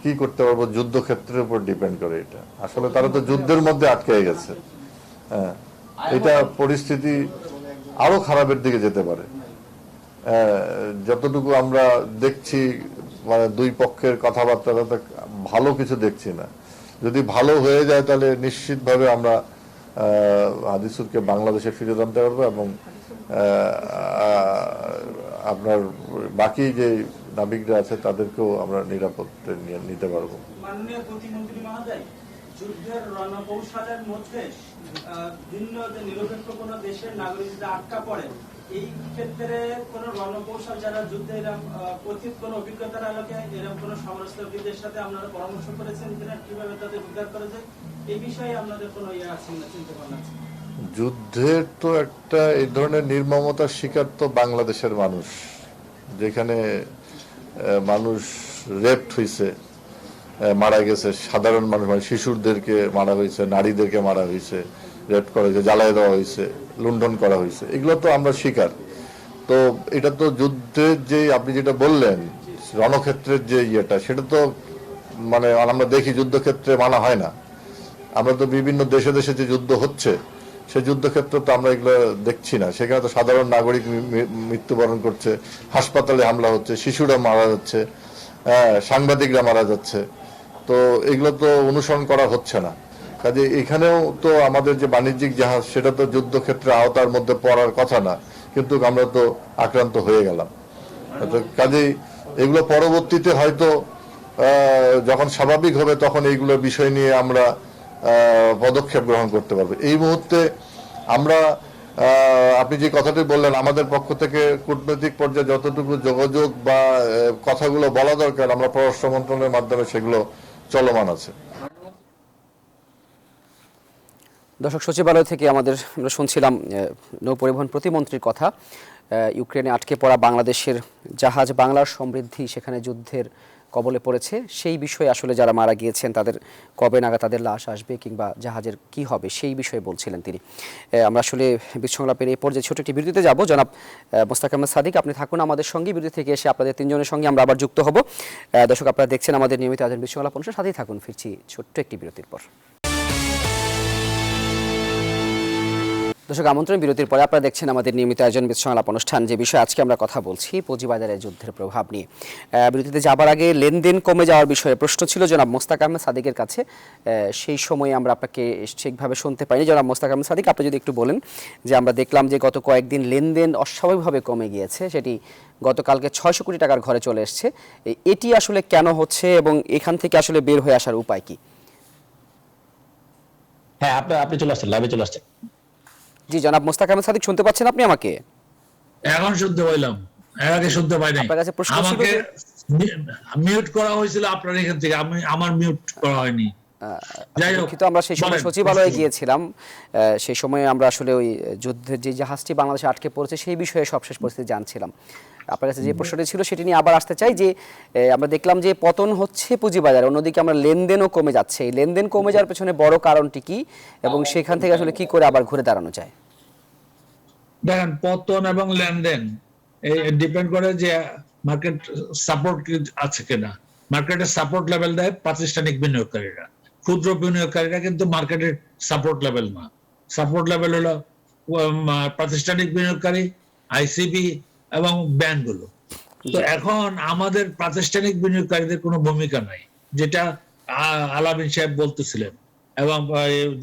কি করতে পারবো, যুদ্ধক্ষেত্রের উপর ডিপেন্ড করে। এটা আসলে তারা তো যুদ্ধের মধ্যে আটকে গেছে। হ্যাঁ, এটা পরিস্থিতি আরো খারাপের দিকে যেতে পারে। যতটুকু আমরা দেখছি মানে দুই পক্ষের কথাবার্তা ভালো কিছু দেখছি না। যদি ভালো হয়ে যায় তাহলে নিশ্চিতভাবে আমরা হাদিসুরকে বাংলাদেশে ফিরে আনতে পারবো, এবং আপনার বাকি যে নাবিকরা আছে তাদেরকেও আমরা নিরাপদে নিতে পারবো। মাননীয় প্রতিমন্ত্রী মহোদয়, যুদ্ধের রণকৌশলের মধ্যে ভিন্ন যে নিরপেক্ষ কোন দেশের নাগরিকরা আটকা পড়ে, এই ক্ষেত্রে কোন রণকৌশল যারা যুদ্ধে কথিত কোন অভিজ্ঞতার আলোকে এরকম কোন সমরাস্ত্রবিদদের সাথে আপনারা পরামর্শ করেছেন কিনা, কিভাবে তাদের উদ্ধার করা যায়, এই বিষয়ে আপনাদের কোনো আছে না, চিন্তা ভাবনা আছে? যুদ্ধের তো একটা এই ধরনের নির্মমতার শিকার তো বাংলাদেশের মানুষ, যেখানে মানুষ রেপড হয়েছে, মারা গেছে, সাধারণ মানুষ মানে শিশুদেরকে মারা হয়েছে, নারীদেরকে মারা হয়েছে, রেপ করা হয়েছে, জ্বালায় দেওয়া হয়েছে, লুণ্ঠন করা হয়েছে, এগুলো তো আমরা শিকার। তো এটা তো যুদ্ধের যে আপনি যেটা বললেন রণক্ষেত্রের যে ইয়েটা, সেটা তো মানে আমরা দেখি যুদ্ধক্ষেত্রে মানা হয় না। আমরা তো বিভিন্ন দেশে দেশে যে যুদ্ধ হচ্ছে সেই যুদ্ধক্ষেত্র তো আমরা এগুলো দেখছি না। সেখানে তো সাধারণ নাগরিক মৃত্যুবরণ করছে, হাসপাতালে হামলা হচ্ছে, শিশুরা মারা যাচ্ছে, সাংবাদিকরা মারা যাচ্ছে। তো এগুলো তো অনুসরণ করা হচ্ছে না। কাজে এখানেও তো আমাদের যে বাণিজ্যিক জাহাজ সেটা তো যুদ্ধক্ষেত্রে আওতার মধ্যে পড়ার কথা না, কিন্তু আমরা তো আক্রান্ত হয়ে গেলাম। কাজেই এগুলো পরবর্তীতে হয়তো যখন স্বাভাবিক হবে তখন এইগুলো বিষয় নিয়ে আমরা পদক্ষেপ গ্রহণ করতে পারবো। এই মুহূর্তে আমরা আপনি যে কথাটি বললেন, আমাদের পক্ষ থেকে কূটনৈতিক পর্যায়ে যতটুকু যোগাযোগ বা কথাগুলো বলা দরকার আমরা পররাষ্ট্র মন্ত্রণালয়ের মাধ্যমে সেগুলো চলমান আছে। দর্শক, সচিবালয় থেকে আমরা শুনছিলাম নৌপরিবহন প্রতিমন্ত্রীর কথা। ইউক্রেনে আটকে পড়া বাংলাদেশের জাহাজ বাংলার সমৃদ্ধি সেখানে যুদ্ধের কবলে পড়েছে। সেই বিষয়ে আসলে যারা মারা গিয়েছেন তাদের কবে নাগাদ তাদের লাশ আসবে কিংবা জাহাজের কি হবে সেই বিষয়ে বলছিলেন তিনি। আমরা আসলে সংলাপের এই পর্যায়ে ছোট একটি বিরতিতে যাব। জনাব মোস্তাক আহমেদ সাদিক, আপনি থাকুন আমাদের সঙ্গে। বিরতি থেকে এসে আপনাদের তিনজনের সঙ্গে আমরা আবার যুক্ত হব। দর্শক, আপনারা দেখছেন আমাদের নিয়মিত আয়োজন সংলাপ অনুষ্ঠান, সাথেই থাকুন। ফিরছি ছোট্ট একটি বিরতির পর। দর্শক, আমন্ত্রণ বিরতির পরে আপনারা দেখছেন আমাদের নিয়মিত আয়োজন সংলাপ অনুষ্ঠান। যে বিষয়ে আজকে আমরা কথা বলছি, পুঁজিবাজারে যুদ্ধের প্রভাব নিয়ে। বিরতিতে যাবার আগে লেনদেন কমে যাওয়ার বিষয়ে প্রশ্ন ছিল জনাব মোস্তাক আহমেদ সাদিকের কাছে। সেই সময় আমরা আপনাকে ঠিকভাবে শুনতে পাইনি। জনাব মোস্তাক আহমেদ সাদিক, আপনি যদি একটু বলেন যে আমরা দেখলাম যে গত কয়েকদিন লেনদেন অস্বাভাবিকভাবে কমে গিয়েছে, সেটি গতকালকে 600 কোটি টাকার ঘরে চলে এসছে। এটি আসলে কেন হচ্ছে এবং এখান থেকে আসলে বের হয়ে আসার উপায় কি? হ্যাঁ, আপনি চলে আসছেন, লাইভে চলে আসছেন। জি জনাব মোস্তাক আহমেদ সাদিক, শুনতে পাচ্ছেন আপনি আমাকে? এখন শুনতে পাইলাম, এর আগে শুনতে পাই নাই। আপনার কাছে প্রশ্ন ছিল আমাকে যে- মিউট করা হয়েছিল আপনার এখান থেকে, আমার মিউট করা হয়নি। যাই হোক, দুঃখিত, আমরা সেই সময় বলেন। সচিবালয়ে গিয়েছিলাম। সেই সময় আমরা আসলে ওই যুদ্ধের যে জাহাজটি বাংলাদেশে আটকে পড়েছে সেই বিষয়ে সবশেষ পরিস্থিতি জানছিলাম। আপনার কাছে যে প্রশ্নটি ছিল সেটি নিয়ে আবার আসতে চাই যে আমরা দেখলাম যে পতন হচ্ছে পুঁজিবাজার, অন্যদিকে আমরা লেনদেনও কমে যাচ্ছে। এই লেনদেন কমে যাওয়ার পেছনে বড় কারণটি কি এবং সেখান থেকে আসলে কি করে আবার ঘুরে দাঁড়ানো যায়? দেখেন, পতন এবং লেনদেন ডিপেন্ড করে যে মার্কেট সাপোর্ট আছে কিনা। মার্কেটের সাপোর্ট লেভেল দেয় প্রাতিষ্ঠানিক বিনিয়োগকারীরা, ক্ষুদ্র বিনিয়োগকারীরা কিন্তু মার্কেটের সাপোর্ট লেভেল না। সাপোর্ট লেভেল হলো প্রাতিষ্ঠানিক বিনিয়োগকারী, আইসিবি এবং ব্যাংকগুলো। তো এখন আমাদের প্রাতিষ্ঠানিক বিনিয়োগকারীদের কোনো ভূমিকা নাই, যেটা আলামিন সাহেব বলতেছিলেন এবং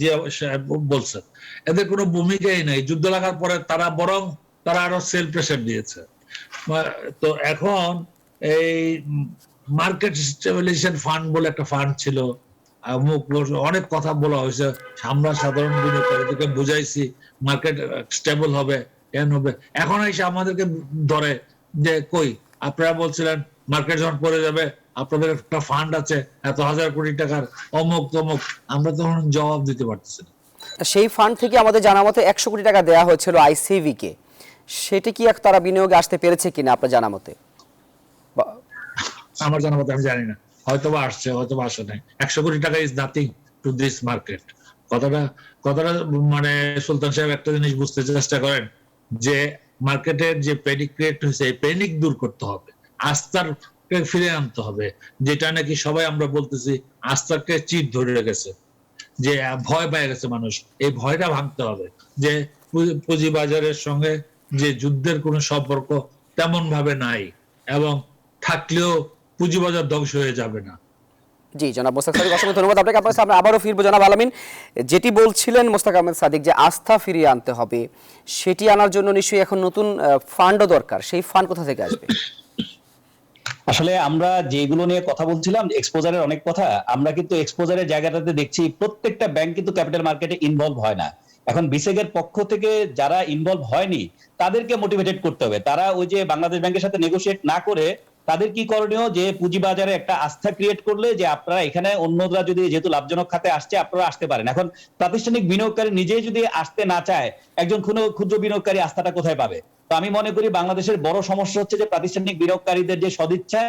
জিয়া সাহেব বলছেন। এদের কোনো ভূমিকাই নাই। যুদ্ধ লাগার পরে তারা আরো সেল প্রেসার দিয়েছে। তো এখন এই মার্কেট স্টেবিলাইজেশন ফান্ড বলে একটা ফান্ড ছিল, অনেক কথা বলা হয়েছে, আমরা সাধারণ বিনিয়োগকারীদেরকে বুঝাইছি মার্কেট স্টেবল হবে, হবে। এখন এসে আমাদেরকে ধরে যে কই আপনারা বলছিলেন মার্কেট যখন পড়ে যাবে আপনাদের একটা ফান্ড আছে এত হাজার কোটি টাকার, অমুক তমুক। আমরা তখন জবাব দিতে পারতেছি না। সেই ফান্ড থেকে আমাদের জানা মতে 100 কোটি টাকা দেওয়া হয়েছিল আইসিবি কে, সেটি কি তারা বিনিয়োগে আসতে পেরেছে কিনা আপনার জানা মতে? আমার জানা মতে আমি জানি না, হয়তোবা আসছে, হয়তোবা আসে নাই। 100 কোটি টাকা is nothing to this market. কথাটা মানে সুলতান সাহেব একটা জিনিস বুঝতে চেষ্টা করেন যে মার্কেটের যে প্যানিক ক্রিয়েট হয়েছে, এই প্যানিক দূর করতে হবে, আস্থার ফিরে আনতে হবে। যেটা নাকি সবাই আমরা বলতেছি আস্থাকে চিট ধরে রেখেছে, যে ভয় পেয়ে গেছে মানুষ, এই ভয়টা ভাঙতে হবে যে পুঁজিবাজারের সঙ্গে যে যুদ্ধের কোনো সম্পর্ক তেমন ভাবে নাই, এবং থাকলেও পুঁজিবাজার ধ্বংস হয়ে যাবে না। জি জনাব মোস্তাক সাদিক, অসংখ্য ধন্যবাদ আপনাকে। আপনার কাছে আমরা আবারও ফিরবো জনাব আলামিন। যেটি বলছিলেন মোস্তাক আহমেদ সাদিক যে আস্থা ফিরিয়ে আনতে হবে, সেটি আনার জন্য নিশ্চয়ই এখন নতুন ফান্ডও দরকার। সেই ফান্ড কোথা থেকে আসবে? আসলে আমরা যেগুলো নিয়ে কথা বলছিলাম, এক্সপোজারের অনেক কথা, আমরা কিন্তু এক্সপোজারের জায়গাটাতে দেখছি প্রত্যেকটা ব্যাংক কিন্তু ক্যাপিটাল মার্কেটে ইনভলভ হয় না। এখন বিসেগের পক্ষ থেকে যারা ইনভলভ হয়নি তাদেরকে মোটিভেটেড করতে হবে। তারা ওই যে বাংলাদেশ ব্যাংকের সাথে নেগোশিয়েট না করে তাদের কি করণীয়, যে পুঁজিবাজারে একটা আস্থা ক্রিয়েট করলে যে আপনারা এখানে অন্যরা যদি যেহেতু লাভজনক খাতে আসছে আপনারা আসতে পারেন। এখন প্রাতিষ্ঠানিক বিনিয়োগকারী নিজেই যদি আসতে না চায়, একজন ক্ষুদ্র বিনিয়োগকারী আস্থাটা কোথায় পাবে? তো আমি মনে করি বাংলাদেশের বড় সমস্যা হচ্ছে যে প্রাতিষ্ঠানিক বিনিয়োগকারীদের যে সদিচ্ছা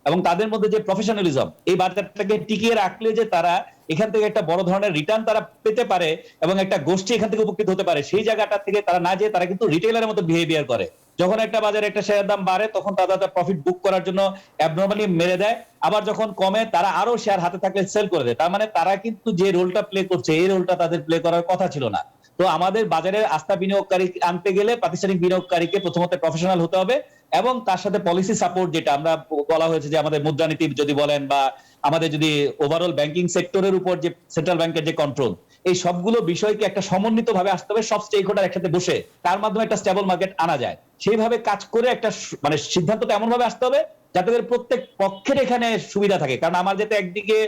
এবং তাদের মধ্যে যে প্রফেশনালিজম, এই বাজারটাকে টিকিয়ে রাখলে যে তারা এখান থেকে একটা বড় ধরনের রিটার্ন তারা পেতে পারে এবং একটা গোষ্ঠী এখান থেকে উপকৃত হতে পারে, সেই জায়গাটা থেকে তারা না যেয়ে তারা কিন্তু রিটেইলারের মতো বিহেভিয়ার করে। যখন একটা বাজারে একটা শেয়ার দাম বাড়ে তখন তারা প্রফিট বুক করার জন্য অ্যাবনর্মালি মেরে দেয়, আবার যখন কমে তারা আরো শেয়ার হাতে থাকলে সেল করে দেয়। তার মানে তারা কিন্তু যে রোলটা প্লে করছে এই রোলটা তাদের প্লে করার কথা ছিল না। তো আমাদের বাজারে আস্থা বিনিয়োগকারী আনতে গেলে প্রাতিষ্ঠানিক বিনিয়োগকারীকে প্রথমত প্রফেশনাল হতে হবে এবং তার সাথে পলিসি সাপোর্ট, যেটা আমরা বলা হয়েছে যে আমাদের মুদ্রানীতি যদি বলেন বা আমাদের যদি ওভারঅল ব্যাংকিং সেক্টরের উপর যে সেন্ট্রাল ব্যাংকের যে কন্ট্রোল, এই সবগুলো বিষয়কে একটা সমন্বিত ভাবে আসতে হবে, সব স্টেক হোল্ডার একসাথে বসে তার মাধ্যমে একটা স্টেবল মার্কেট আনা যায়। সেইভাবে কাজ করে একটা মানে সিদ্ধান্তটা এমন ভাবে আসতে হবে যাতে করে প্রত্যেক পক্ষের এখানে সুবিধা থাকে। কারণ আমার যাতে একদিকে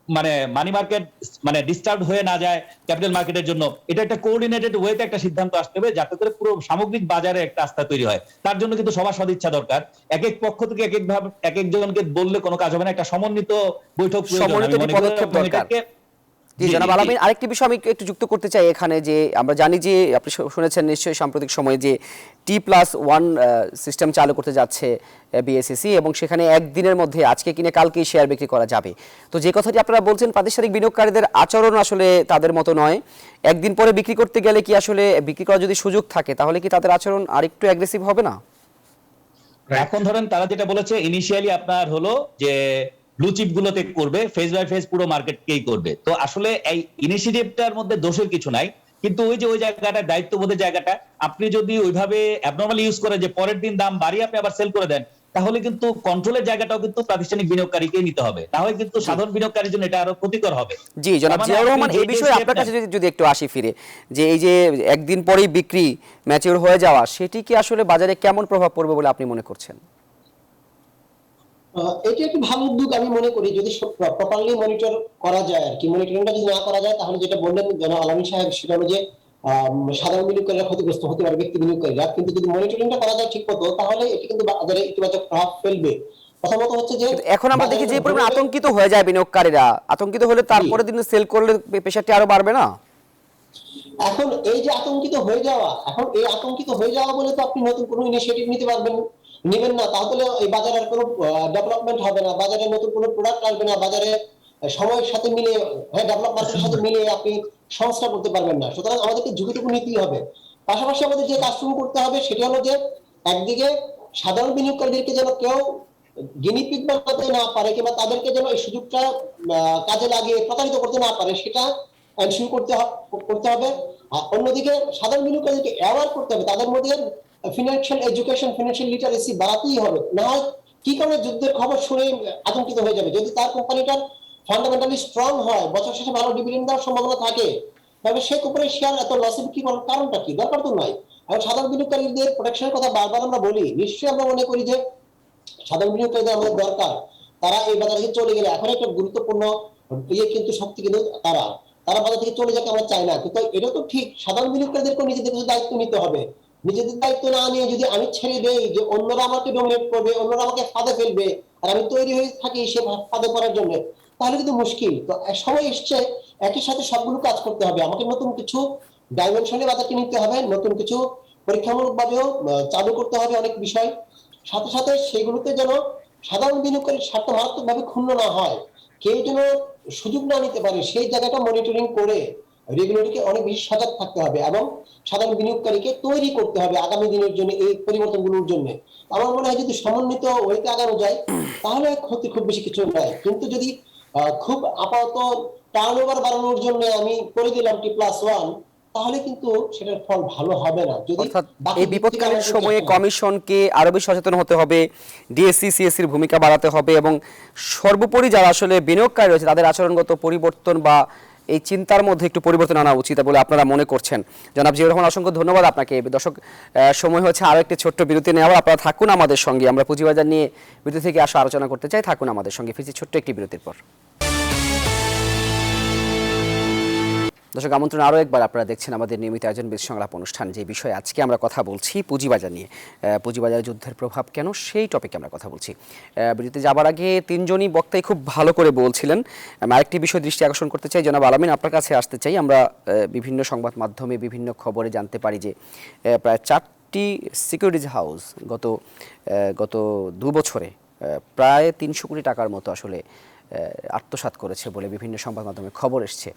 মানে মানি মার্কেট মানে ডিস্টার্ব হয়ে না যায় ক্যাপিটাল মার্কেটের জন্য, এটা একটা কোঅর্ডিনেটেড ওয়েতে একটা সিদ্ধান্ত আসতে হবে যাতে করে পুরো সামগ্রিক বাজারে একটা আস্থা তৈরি হয়। তার জন্য কিন্তু সবার সদিচ্ছা দরকার। এক এক পক্ষ থেকে এক একভাবে এক একজনকে বললে কোনো কাজ হবে না, একটা সমন্বিত বৈঠক প্রয়োজন। সমন্বিত পদক্ষেপ দরকার। জি জনাব আলামিন, আরেকটি বিষয় আমি একটু যুক্ত করতে চাই এখানে, যে আমরা জানি যে আপনি শুনেছেন নিশ্চয়ই সাম্প্রতিক সময়ে যে T+1 সিস্টেম চালু করতে যাচ্ছে বিএসইসি, এবং সেখানে একদিনের মধ্যে আজকে কিনে কালকেই শেয়ার বিক্রি করা যাবে। তো যে কথাটি আপনারা বলছেন প্রাতিষ্ঠানিক বিনিয়োগকারীদের আচরণ আসলে তাদের মতো নয়, একদিন পরে বিক্রি করতে গেলে কি আসলে বিক্রি করার যদি সুযোগ থাকে তাহলে কি তাদের আচরণ আরেকটু অ্যাগ্রেসিভ হবে না? এখন ধরেন তারা যেটা বলেছে ইনিশিয়ালি আপনার হলো যে ব্লু চিপ গুলোতে করবে, ফেজ বাই ফেজ পুরো মার্কেটকেই করবে। তো আসলে এই ইনিশিয়েটিভটার মধ্যে দোষের কিছু নাই, কিন্তু ওই যে ওই জায়গাটা দায়িত্ববোধের জায়গাটা আপনি যদি ওইভাবে অ্যাবনর্মালি ইউজ করেন যে পরের দিন দাম বাড়িয়ে আপনি আবার সেল করে দেন, তাহলে কিন্তু কন্ট্রোলের জায়গাটাও কিন্তু প্রাতিষ্ঠানিক বিনিয়োগকারীকেই নিতে হবে, না হয় কিন্তু সাধারণ বিনিয়োগকারীর জন্য এটা আরো ক্ষতিকর হবে। জি জনাব তার মানে জিয়াউর রহমান, আপনি এই যে বিষয়ে step আপনার নেন- কাছে যদি একটু আসি ফিরে, যে এই যে একদিন পরেই বিক্রি ম্যাচিউর হয়ে যাওয়া, সেটি কি আসলে বাজারে কেমন প্রভাব পড়বে বলে আপনি মনে করছেন? এটি একটি ভালো উদ্যোগ আমি মনে করি, যদি প্রপারলি মনিটর করা যায় আর কি। মনিটরিংটা যদি না করা যায় তাহলে যেটা বললেন জনাব আলামিন সাহেব, সেটা হলো যে সাধারণ বিনিয়োগকারীরা ক্ষতিগ্রস্ত হতে পারে, ব্যক্তি বিনিয়োগকারীরা। কিন্তু যদি মনিটরিংটা করা যায় ঠিক মতো, তাহলে এটি কিন্তু বাজারে ইতিবাচক প্রভাব ফেলবে। প্রথমত হচ্ছে যে কিন্তু এখন আমরা দেখি যে বাজারে পরিমাণ ধরে- আতঙ্কিত হয়ে যায় বিনিয়োগকারীরা, আতঙ্কিত হলে তারপরে দিন সেল করলে পেশাটি আরো বাড়বে না? এখন এই যে আতঙ্কিত হয়ে যাওয়া, এখন এই আতঙ্কিত হয়ে যাওয়া বলে তো আপনি নতুন কোনো ইনিশিয়েটিভ নেবেন না, তাহলে এই বাজারের কোনো ডেভেলপমেন্ট হবে না, বাজারে নতুন কোনো প্রোডাক্ট আসবে না, বাজারে সময়ের সাথে মিলে, হ্যাঁ, ডেভেলপমেন্টের সাথে মিলে আপনি সংস্কার করতে পারবেন না। সুতরাং আমাদেরকে ঝুঁকিটুকু নিতেই হবে। পাশাপাশি আমাদের যে কাজটুকু করতে হবে সেটা হলো যে একদিকে সাধারণ বিনিয়োগকারীদেরকে যেন কেউ গিনিপিগ বানাতে না পারে, কিংবা তাদেরকে যেন এই সুযোগটা কাজে লাগিয়ে প্রতারিত করতে না পারে, সেটা এনশিওর করতে হবে। আর অন্যদিকে সাধারণ বিনিয়োগকারীদেরকে অ্যাওয়ার করতে হবে, তাদের মধ্যে ফিনান্সিয়াল এডুকেশন, ফিনান্সিয়াল লিটারেসি বাড়াতেই হবে। না হয় কি কারণে যুদ্ধের খবর শুনে আতঙ্কিত হয়ে যাবে? যদি তার কোম্পানিটার ফান্ডামেন্টালি স্ট্রং হয়, বছর শেষে ভালো ডিভিডেন্ড দেওয়ার সম্ভাবনা থাকে, তবে সেই কোম্পানির শেয়ার এত লসে বিক্রি করার কারণটা কি? দরকার তো নাই। আর সাধারণ বিনিয়োগকারীদের প্রোটেকশনের কথা বারবার আমরা বলি, নিশ্চয়ই আমরা মনে করি যে সাধারণ বিনিয়োগকারীদের আমাদের দরকার। তারা এই বাজার থেকে চলে গেলে, এখন একটা গুরুত্বপূর্ণ কিন্তু শক্তি, কিন্তু তারা তারা বাজার থেকে চলে যেতে আমরা চাই না। কিন্তু এটা তো ঠিক, সাধারণ বিনিয়োগকারীদেরকে নিজেদের কিছু দায়িত্ব নিতে হবে। নিজেদের দায়িত্ব না নিয়ে যদি আমি ছেড়ে দেই যে অন্যরা আমাকে ডোমিনেট করবে, অন্যরা আমাকে ফাঁদে ফেলবে, আর আমি তৈরি হয়ে থাকি সে ফাঁদে পড়ার জন্য, তাহলে কিন্তু মুশকিল। তো সময় এসছে একই সাথে সবগুলো কাজ করতে হবে। আমাকে নতুন কিছু ডাইমেনশনে বাজারকে নিতে হবে, নতুন কিছু পরীক্ষামূলক ভাবেও চালু করতে হবে অনেক বিষয়। সাথে সাথে সেগুলোতে যেন সাধারণ বিনিয়োগকারীর স্বার্থ মারাত্মকভাবে ক্ষুণ্ণ না হয়, কেউ যেন সুযোগ না নিতে পারে, সেই জায়গাটা মনিটরিং করে রেগুলেটরকে অনেক বেশি সজাগ থাকতে হবে এবং সাধারণ বিনিয়োগকারীকে তৈরি করতে হবে আগামী দিনের জন্য, এই পরিবর্তনগুলোর জন্য। আমার মনে হয় যদি সমন্বিত ওয়েতে আগানো যায় তাহলে ক্ষতি খুব বেশি কিছু নাই। কিন্তু যদি খুব আপাতত টার্নওভার বাড়ানোর জন্য আমি করে দিলাম T+1, তাহলে কিন্তু সেটার ফল ভালো হবে না। যদি অর্থাৎ বাকি এই দিক থেকে বিপদকালীন আমাদের সময়ে চেষ্টা- কমিশনকে আরো বেশি সচেতন হতে হবে, ডিএসসি সিএসসির ভূমিকা বাড়াতে হবে, এবং সর্বোপরি যারা আসলে বিনিয়োগকারী রয়েছে তাদের আচরণগত পরিবর্তন বা এই চিন্তার মধ্যে একটু পরিবর্তন আনা উচিত বলে আপনারা মনে করছেন। জনাব জিয়াউর রহমান, অসংখ্য ধন্যবাদ আপনাকে। দর্শক, সময় হচ্ছে আরো একটি ছোট্ট বিরতি নেওয়ার, আপনারা থাকুন আমাদের সঙ্গে। আমরা পুঁজিবাজার নিয়ে বিরতি থেকে আসা আলোচনা করতে চাই, থাকুন আমাদের সঙ্গে। ফিরছি ছোট্ট একটি বিরতির পর। দর্শক, আমন্ত্রণ আরও একবার, আপনারা দেখছেন আমাদের নিয়মিত আয়োজন বিদেশ সংলাপ অনুষ্ঠান। যে বিষয়ে আজকে আমরা কথা বলছি পুঁজিবাজার নিয়ে, পুঁজিবাজার যুদ্ধের প্রভাব কেন, সেই টপিকে আমরা কথা বলছি। বিরতিতে যাবার আগে তিনজনই বক্তাই খুব ভালো করে বলছিলেন। আমি আরেকটি বিষয় দৃষ্টি আকর্ষণ করতে চাই। জনাব আলামিন, আপনার কাছে আসতে চাই। আমরা বিভিন্ন সংবাদ মাধ্যমে বিভিন্ন খবরে জানতে পারি যে প্রায় 4টি সিকিউরিটিজ হাউস গত 2 বছরে প্রায় 300 কোটি টাকার মতো আসলে আত্মসাৎ করেছে বলে বিভিন্ন সংবাদ মাধ্যমে খবর এসছে,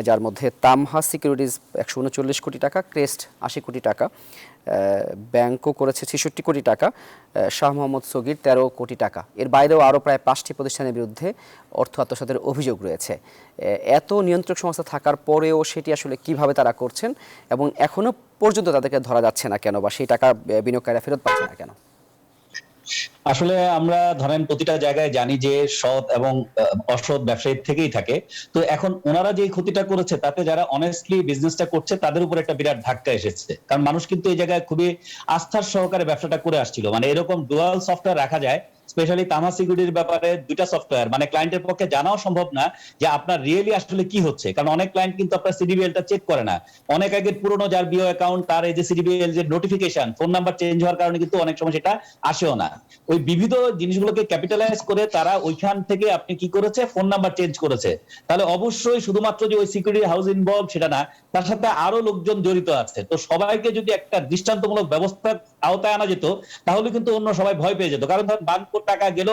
যার মধ্যে তামহা সিকিউরিটিজ 139 কোটি টাকা, ক্রেস্ট 80 কোটি টাকা, ব্যাংকও করেছে 66 কোটি টাকা, শাহ মোহাম্মদ সগির 13 কোটি টাকা। এর বাইরেও আরও প্রায় 5টি প্রতিষ্ঠানের বিরুদ্ধে অর্থ আত্মসাতের অভিযোগ রয়েছে। এত নিয়ন্ত্রক সংস্থা থাকার পরেও সেটি আসলে কিভাবে তারা করছেন এবং এখনো পর্যন্ত তাদেরকে ধরা যাচ্ছে না কেন, বা সেই টাকা বিনিয়োগকারীরা ফেরত পাচ্ছে না কেন? আসলে আমরা ধরেন প্রতিটা জায়গায় জানি যে সৎ এবং অসৎ ব্যবসায়ী থেকেই থাকে। তো এখন ওনারা যে ক্ষতিটা করেছে তাতে যারা অনেস্টলি বিজনেসটা করছে তাদের উপর একটা বিরাট ধাক্কা এসেছে। কারণ মানুষ কিন্তু এই জায়গায় খুবই আস্থার সহকারে ব্যবসাটা করে আসছিল। মানে এরকম ডুয়াল সফটওয়্যার রাখা যায়, স্পেশালি তামা সিকিউরিটির ব্যাপারে 2টা সফটওয়্যার, মানে ক্লায়েন্টের পক্ষে জানাও সম্ভব না যে আপনার রিয়েলি আসলে কি হচ্ছে। কারণ অনেক ক্লায়েন্ট কিন্তু আপনার সিডিবিএলটা চেক করে না। অনেক আগের পুরনো যার বিও অ্যাকাউন্ট, তার এই যে সিডিবিএল যে নোটিফিকেশন, ফোন নাম্বার চেঞ্জ হওয়ার কারণে কিন্তু অনেক সময় সেটা আসেও না। ওই বিবিধ জিনিসগুলোকে ক্যাপিটালাইজ করে তারা ওইখান থেকে আপনি কি করেছে, ফোন নাম্বার চেঞ্জ করেছে। তাহলে অবশ্যই শুধুমাত্র যে ওই সিকিউরিটি হাউস ইনভলভ সেটা না, তার সাথে আরো লোকজন জড়িত আছে। তো সবাইকে যদি একটা দৃষ্টান্তমূলক ব্যবস্থার আওতায় আনা যেত তাহলে কিন্তু অন্য সবাই ভয় পেয়ে যেত। কারণ ধরেন বাংকোর টাকা গেল,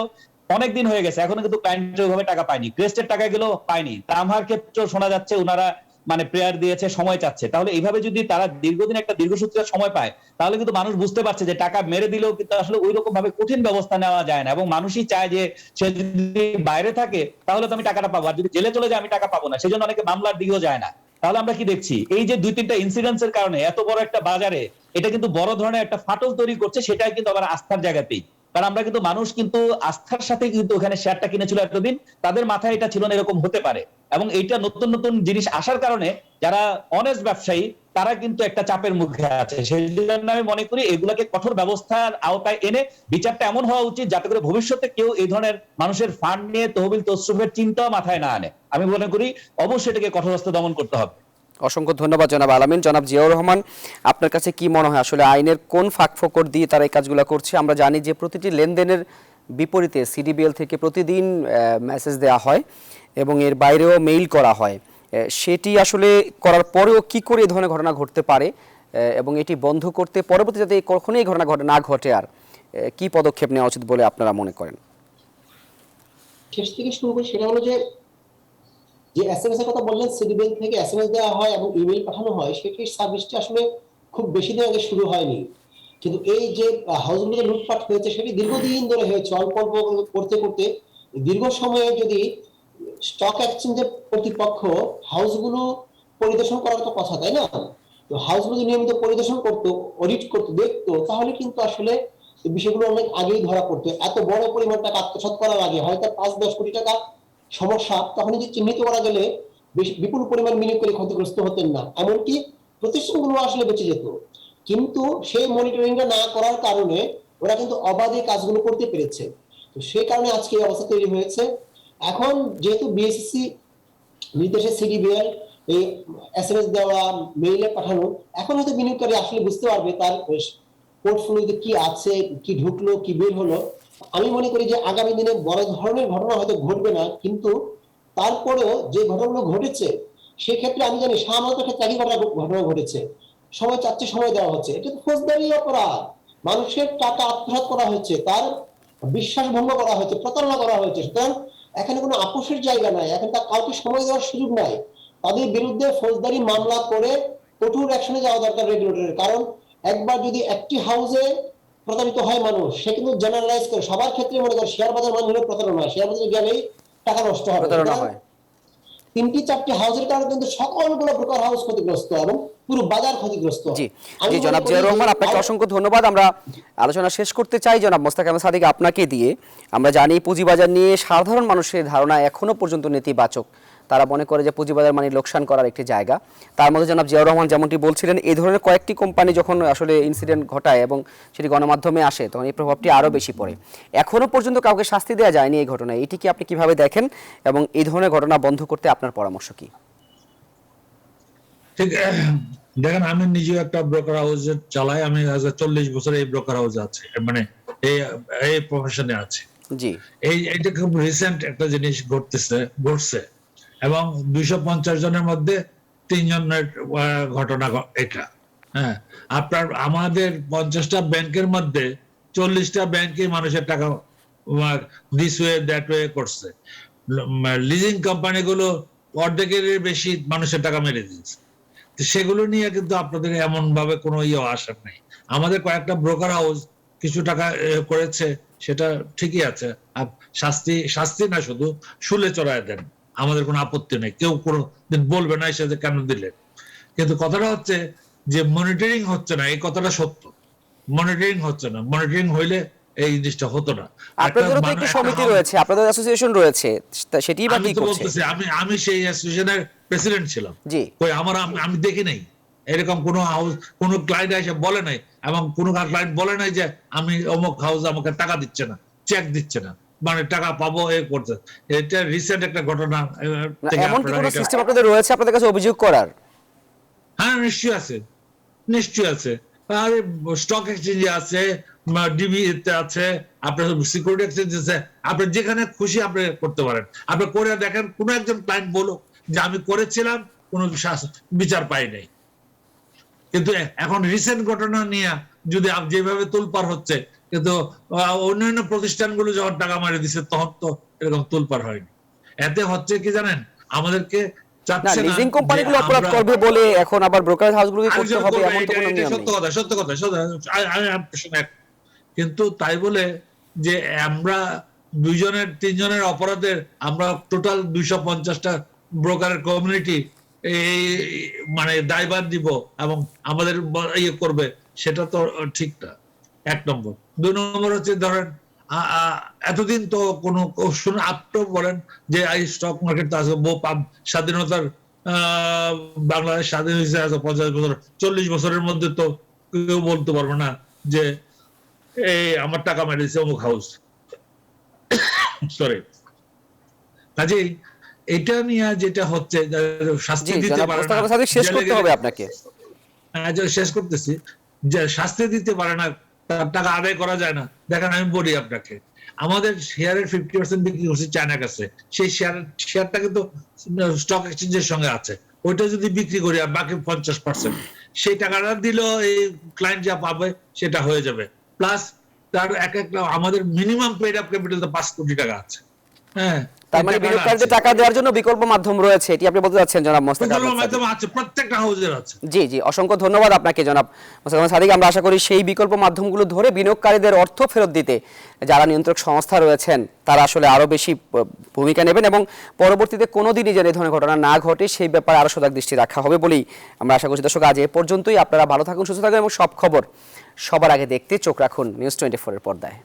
অনেকদিন হয়ে গেছে, এখনো কিন্তু ক্লায়েন্টের ওইভাবে টাকা পায়নি। ক্রেস্টের টাকা গেল, পায়নি। তামহার ক্ষেত্রেও শোনা যাচ্ছে ওনারা মানে প্রেয়ার দিয়েছে, সময় চাচ্ছে। তাহলে এইভাবে যদি তারা দীর্ঘদিন একটা দীর্ঘসূত্রের সময় পায় তাহলে কিন্তু মানুষ বুঝতে পারছে যে টাকা মেরে দিলেও কিন্তু আসলে ওই রকম ভাবে কঠিন ব্যবস্থা নেওয়া যায় না। এবং মানুষই চায় যে সে যদি বাইরে থাকে তাহলে তো আমি টাকাটা পাবো, আর যদি জেলে চলে যায় আমি টাকা পাবো না। সেজন্য অনেকে মামলার দিকেও যায় না। তাহলে আমরা কি দেখছি, এই যে 2-3টা ইনসিডেন্টসের কারণে এত বড় একটা বাজারে এটা কিন্তু বড় ধরনের একটা ফাটল তৈরি করছে, সেটাই কিন্তু আবার আস্থার জায়গাতেই। কারণ আমরা কিন্তু মানুষ কিন্তু আস্থার সাথে কিন্তু ওখানে শেয়ারটা কিনেছিল এতদিন, তাদের মাথায় এটা ছিল না এরকম হতে পারে, এবং এইটা নতুন নতুন জিনিস আসার কারণে যারা অনেস্ট ব্যবসায়ী তারা কিন্তু একটা চাপের মুখে আছে। সেই জন্য আমি মনে করি এগুলাকে কঠোর ব্যবস্থার আওতায় এনে বিচারটা এমন হওয়া উচিত যাতে করে ভবিষ্যতে কেউ এই ধরনের মানুষের ফান্ড নিয়ে তহবিল তসরুফের চিন্তাও মাথায় না আনে। আমি মনে করি অবশ্যই এটাকে কঠোর হস্তে দমন করতে হবে। অসংখ্য ধন্যবাদ জনাব আলামিন। জনাব জিয়াউর রহমান, আপনার কাছে কি মনে হয় আসলে আইনের কোন ফাঁকফোকর দিয়ে তারা এই কাজগুলো করছে? আমরা জানি যে প্রতিটি লেনদেনের বিপরীতে সিডিবিএল থেকে প্রতিদিন মেসেজ দেওয়া হয় এবং এর বাইরেও মেইল করা হয়। সেটি আসলে করার পরেও কি করে এই ধরনের ঘটনা ঘটতে পারে এবং এটি বন্ধ করতে পরবর্তী যাতে কখনোই এই ঘটনা না ঘটে আর কি পদক্ষেপ নেওয়া উচিত বলে আপনারা মনে করেন? শেষ থেকে শুরু করি, সেটা হলো যে এসএমএস এর কথা বললেন, সিডিবিএল থেকে এসএমএস দেওয়া হয় এবং ইমেল পাঠানো হয়, সেটির সার্ভিসটি আসলে খুব বেশি দিন আগে শুরু হয়নি। কিন্তু এই যে হাউসগুলোতে লুটপাট হয়েছে সেটি দীর্ঘদিন ধরে হয়েছে, অল্প অল্প করতে করতে দীর্ঘ সময়ে যদি স্টক এক্সচেঞ্জের কর্তৃপক্ষ হাউসগুলো পরিদর্শন করার তো কথা, তাই না? তো হাউসগুলো নিয়মিত পরিদর্শন করতো, অডিট করতো, দেখতো, তাহলে কিন্তু আসলে এই বিষয়গুলো অনেক আগেই ধরা পড়তো। এত বড় পরিমাণ টাকা আত্মসাৎ করার আগে হয়তো 5-10 কোটি টাকা সমস্যা তখন যদি চিহ্নিত করা গেলে বিপুল পরিমাণ বিনিয়োগকারী ক্ষতিগ্রস্ত হতেন না, এমনকি প্রতিষ্ঠানগুলো আসলে বেঁচে যেত। কিন্তু সেই মনিটরিংটা না করার কারণে ওরা কিন্তু অবাধে কাজগুলো করতে পেরেছে। তো সেই কারণে আজকে এই অবস্থা তৈরি হয়েছে। এখন যেহেতু বিএসসি নির্দেশে সিডিবিএল এই এসএমএস দেওয়া, মেইলে পাঠানো, এখন হয়তো বিনিয়োগকারী আসলে বুঝতে পারবে তার পোর্টফোলিওতে কি আছে, কি ঢুকলো, কি বের হলো। আমি মনে করি যে আগামী দিনে বড় ধরনের ঘটনা হয়তো ঘটবে না, কিন্তু তারপরেও যে ঘটনাগুলো ঘটেছে সেক্ষেত্রে আমি জানি সামান্য ক্ষেত্রে একই ঘটনা ঘটেছে, সময় চাচ্ছে, সময় দেওয়া হচ্ছে, এটা তো ফৌজদারি অপরাধ। মানুষের টাকা আত্মসাৎ করা হচ্ছে, তার বিশ্বাস ভঙ্গ করা হয়েছে, প্রতারণা করা হয়েছে। সুতরাং এখানে কোনো আপোষের জায়গা নাই, এখন তা কাউকে সময় দেওয়ার সুযোগ নাই। তাদের বিরুদ্ধে ফৌজদারি মামলা করে কঠোর অ্যাকশনে যাওয়া দরকার রেগুলেটরের। কারণ একবার যদি একটি হাউসে প্রতারিত হয় মানুষ, সে কিন্তু জেনারেলাইজ করে সবার ক্ষেত্রে মনে করে শেয়ার বাজার মানে হলো প্রতারণা, শেয়ার বাজারে গেলেই টাকা নষ্ট হবে। প্রতারণা হয়। 3-4টি হাউসের কারণে কিন্তু সকলগুলো ব্রোকার হাউস ক্ষতিগ্রস্ত এবং পুরো বাজার ক্ষতিগ্রস্ত। জি জি, জনাব জিয়াউর রহমান, আপনাকে অসংখ্য ধন্যবাদ। আমরা আলোচনা শেষ করতে চাই জনাব মোস্তাক আহমেদ সাদিক আপনাকে দিয়ে। আমরা জানি পুঁজিবাজার নিয়ে সাধারণ মানুষের ধারণা এখনো পর্যন্ত নেতিবাচক। তারা মনে করে যে পুঁজিবাজার মানে লোকসান করার একটি জায়গা। তার মধ্যে জনাব জিয়াউর রহমান যেমনটি বলছিলেন, এই ধরনের কয়েকটি কোম্পানি যখন আসলে ইনসিডেন্ট ঘটায় এবং সেটি গণমাধ্যমে আসে তখন এই প্রভাবটি আরও বেশি পড়ে। এখনো পর্যন্ত কাউকে শাস্তি দেওয়া যায়নি এই ঘটনায়। এটি কি আপনি কিভাবে দেখেন এবং এই ধরনের ঘটনা বন্ধ করতে আপনার পরামর্শ কি? ঠিক, দেখেন আমি নিজেও একটা ব্রোকার হাউস চালাই, আমি 40 বছর এই ব্রোকার হাউসে আছি, মানে এই প্রফেশনে আছে। জি, এইটা খুব রিসেন্ট একটা জিনিস ঘটছে এবং 250 জনের মধ্যে 3 জনের ঘটনা এটা। হ্যাঁ, আপনার আমাদের 50টা ব্যাংকের মধ্যে 40টা ব্যাংকে মানুষের টাকা দিস ওয়ে দ্যাট ওয়ে করছে। লিজিং কোম্পানিগুলো অর্ধেকের বেশি মানুষের টাকা মেরে দিয়েছে। সেগুলো নিয়ে কিন্তু আপনাদের এমন ভাবে কোনো আসার নাই। আমাদের কয়েকটা ব্রোকার হাউস কিছু টাকা করেছে, সেটা ঠিকই আছে। শাস্তি না, শুধু শুলে চড়ায় দেন, আমাদের কোনো আপত্তি নেই, কেউ কোনো দিন বলবে না এসে কেন দিলেন। কিন্তু কথাটা হচ্ছে যে মনিটরিং হচ্ছে না, এই কথাটা সত্য। মনিটরিং হচ্ছে না, মনিটরিং হইলে এই জিনিসটা হতো না। আপনাদেরও তো একটি সমিতি রয়েছে, আপনাদের অ্যাসোসিয়েশন রয়েছে, সেটি বা কি করছে? আমি সেই অ্যাসোসিয়েশনের প্রেসিডেন্ট ছিলাম। জি, আমি দেখি নাই এরকম কোনো হাউস, কোনো ক্লায়েন্ট এসে বলে নাই, এবং কোনো ক্লায়েন্ট বলে নাই যে আমি অমুক হাউস আমাকে টাকা দিচ্ছে না, চেক দিচ্ছে না, মানে টাকা পাবো এ করতে। এটা রিসেন্ট একটা ঘটনা। এমন কি কোনো সিস্টেম আপনাদের রয়েছে আপনাদের কাছে অভিযোগ করার? হ্যাঁ, নিশ্চয়ই আছে, নিশ্চয়ই আছে। আর স্টক এক্সচেঞ্জে আছে, ডিবিতে আছে, আপনার সিকিউরিটি এক্সচেঞ্জ আছে, আপনি যেখানে খুশি আপনি করতে পারেন। আপনি করে দেখেন, কোনো একজন ক্লায়েন্ট বলুক যে আমি করেছিলাম, কোনো বিচার পাই নাই। কিন্তু এখন রিসেন্ট ঘটনা নিয়ে যদি যেভাবে তোলপাড় হচ্ছে, কিন্তু অন্যান্য প্রতিষ্ঠানগুলো যখন টাকা মারি দিচ্ছে তখন তো এরকম তোলপাড় হয়নি। এতে হচ্ছে কি জানেন, আমাদেরকে লিজিং কোম্পানিগুলো অপরাধ করবে বলে এখন আবার ব্রোকারেজ হাউসগুলোকে করতে হবে এমন তো কোনো নিয়ম নেই। সত্য কথা। কিন্তু তাই বলে যে আমরা 2-3 জনের অপরাধের আমরা টোটাল 250টা ব্রোকারের কমিউনিটি এই মানে দায়ভার দিব এবং আমাদের ইয়ে করবে, সেটা তো ঠিক না, 1 নম্বর। 2 নম্বর হচ্ছে ধরেন এতদিন তো কোনো আপনি বলেন যে এই স্টক মার্কেট তো আছে স্বাধীনতার বাংলাদেশ স্বাধীন হয়েছে 50 বছর, 40 বছরের মধ্যে তো কেউ বলতে পারবে না যে এই আমার টাকা মেরেছে অমুক হাউস। সরি, কাজেই এটা নিয়ে যেটা হচ্ছে শাস্তি জি দিতে জনাব পারে মোস্তফা না, সাদিক, শেষ জেলে করতে গেলে- হবে আপনাকে। শেষ করতেছি, যে শাস্তি দিতে পারে না, তার টাকা আদায় করা যায় না। দেখেন আমি বলি আপনাকে, আমাদের শেয়ারের 50% বিক্রি করছে চায়নার কাছে, সেই শেয়ারটা কিন্তু স্টক এক্সচেঞ্জের সঙ্গে আছে, ওইটা যদি বিক্রি করি আর বাকি 50%, সেই টাকাটা দিলেও এই ক্লায়েন্ট যা পাবে সেটা হয়ে যাবে। প্লাস তার এক আমাদের মিনিমাম পেড আপ ক্যাপিটাল তো 5 কোটি টাকা আছে। হ্যাঁ, তার মানে বিনিয়োগকারীদের টাকা দেওয়ার জন্য বিকল্প মাধ্যম রয়েছে, এটি আপনি বলতে চাচ্ছেন জনাব মোস্তফা আহমেদ সাদিক? মাধ্যম আছে, প্রত্যেকটা হাউসের আছে। জি জি, অসংখ্য ধন্যবাদ আপনাকে জনাব মোস্তফা আহমেদ সাদিক। আমরা আশা করি সেই বিকল্প মাধ্যমগুলো ধরে বিনিয়োগকারীদের অর্থ ফেরত দিতে যারা নিয়ন্ত্রক সংস্থা রয়েছেন তারা আসলে আরো বেশি ভূমিকা নেবেন এবং পরবর্তীতে কোনোদিনই যেন এই ধরনের ঘটনা না ঘটে সেই ব্যাপারে আরো সজাগ দৃষ্টি রাখা হবে বলেই আমরা আশা করছি। দর্শক, আজ এ পর্যন্তই। আপনারা ভালো থাকুন, সুস্থ থাকুন এবং সব খবর সবার আগে দেখতে চোখ রাখুন নিউজ 24 এর পর্দায়।